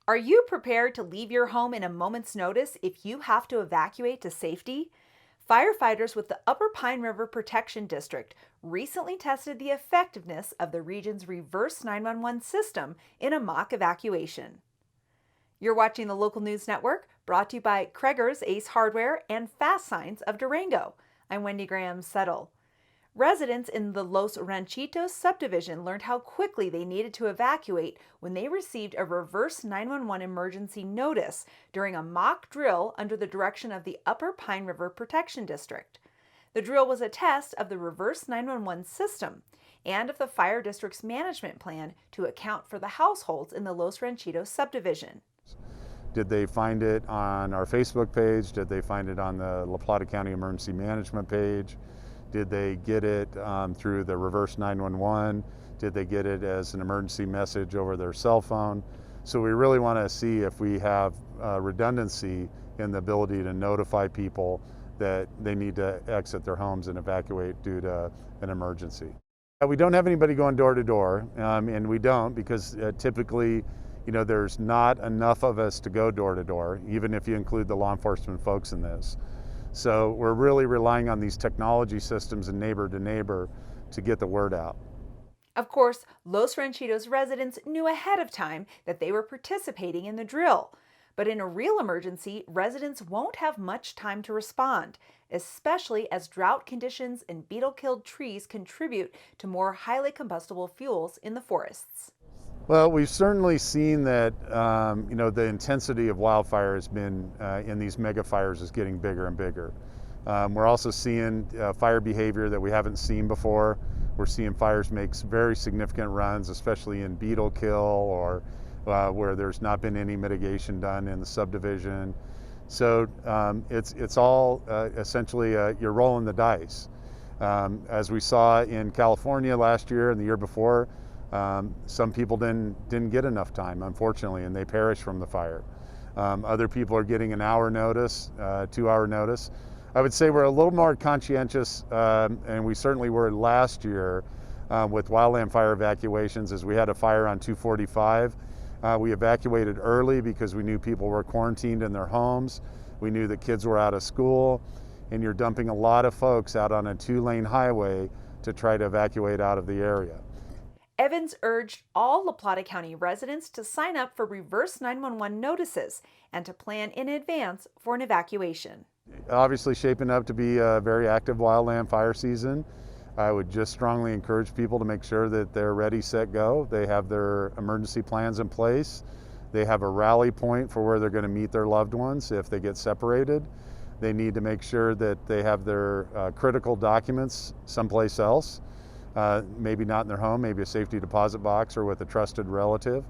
Are you prepared to leave your home in a moment's notice if you have to evacuate to safety? Firefighters with the Upper Pine River Protection District recently tested the effectiveness of the region's reverse 911 system in a mock evacuation. You're watching the Local News Network, brought to you by Kreger's Ace Hardware and Fast Signs of Durango. I'm Wendy Graham Settle. Residents in the Los Ranchitos subdivision learned how quickly they needed to evacuate when they received a reverse 911 emergency notice during a mock drill under the direction of the Upper Pine River Protection District. The drill was a test of the reverse 911 system and of the fire district's management plan to account for the households in the Los Ranchitos subdivision. Did they find it on our Facebook page? Did they find it on the La Plata County Emergency Management page? Did they get it through the reverse 911? Did they get it as an emergency message over their cell phone? So we really want to see if we have redundancy in the ability to notify people that they need to exit their homes and evacuate due to an emergency. We don't have anybody going door to door, and we don't because typically, there's not enough of us to go door to door, even if you include the law enforcement folks in this. So we're really relying on these technology systems and neighbor to neighbor to get the word out. Of course, Los Ranchitos residents knew ahead of time that they were participating in the drill. But in a real emergency, residents won't have much time to respond, especially as drought conditions and beetle-killed trees contribute to more highly combustible fuels in the forests. Well, we've certainly seen that the intensity of wildfire has been in these mega fires is getting bigger and bigger. We're also seeing fire behavior that we haven't seen before. We're seeing fires make very significant runs, especially in beetle kill or where there's not been any mitigation done in the subdivision. So it's all essentially you're rolling the dice. As we saw in California last year and the year before, some people didn't get enough time, unfortunately, and they perished from the fire. Other people are getting an hour notice, 2-hour notice. I would say we're a little more conscientious, and we certainly were last year with wildland fire evacuations. As we had a fire on 245, we evacuated early because we knew people were quarantined in their homes. We knew that kids were out of school, and you're dumping a lot of folks out on a 2-lane highway to try to evacuate out of the area. Evans urged all La Plata County residents to sign up for reverse 911 notices and to plan in advance for an evacuation. Obviously shaping up to be a very active wildland fire season. I would just strongly encourage people to make sure that they're ready, set, go. They have their emergency plans in place. They have a rally point for where they're going to meet their loved ones if they get separated. They need to make sure that they have their critical documents someplace else. Maybe not in their home, maybe a safety deposit box or with a trusted relative.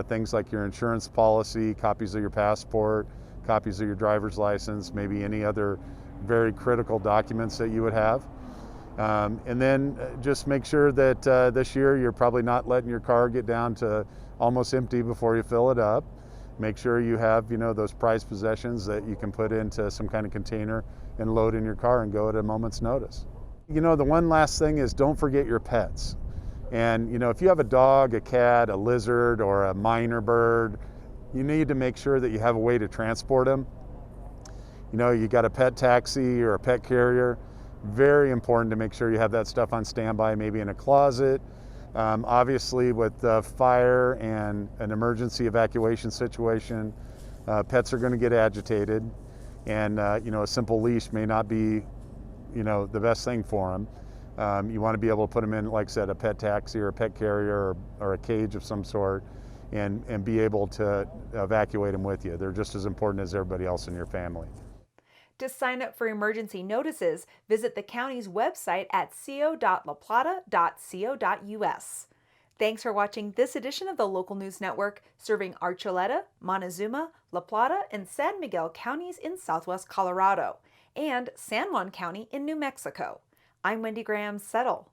Things like your insurance policy, copies of your passport, copies of your driver's license, maybe any other very critical documents that you would have. And then just make sure that this year you're probably not letting your car get down to almost empty before you fill it up. Make sure you have, those prized possessions that you can put into some kind of container and load in your car and go at a moment's notice. The one last thing is don't forget your pets. And, if you have a dog, a cat, a lizard, or a minor bird, you need to make sure that you have a way to transport them. You got a pet taxi or a pet carrier. Very important to make sure you have that stuff on standby, maybe in a closet. Obviously, with fire and an emergency evacuation situation, pets are going to get agitated. And, a simple leash may not be the best thing for them. You want to be able to put them in, like I said, a pet taxi or a pet carrier or a cage of some sort and be able to evacuate them with you. They're just as important as everybody else in your family. To sign up for emergency notices, visit the county's website at co.laplata.co.us. Thanks for watching this edition of the Local News Network, serving Archuleta, Montezuma, La Plata, and San Miguel counties in southwest Colorado, and San Juan County in New Mexico. I'm Wendy Graham Settle.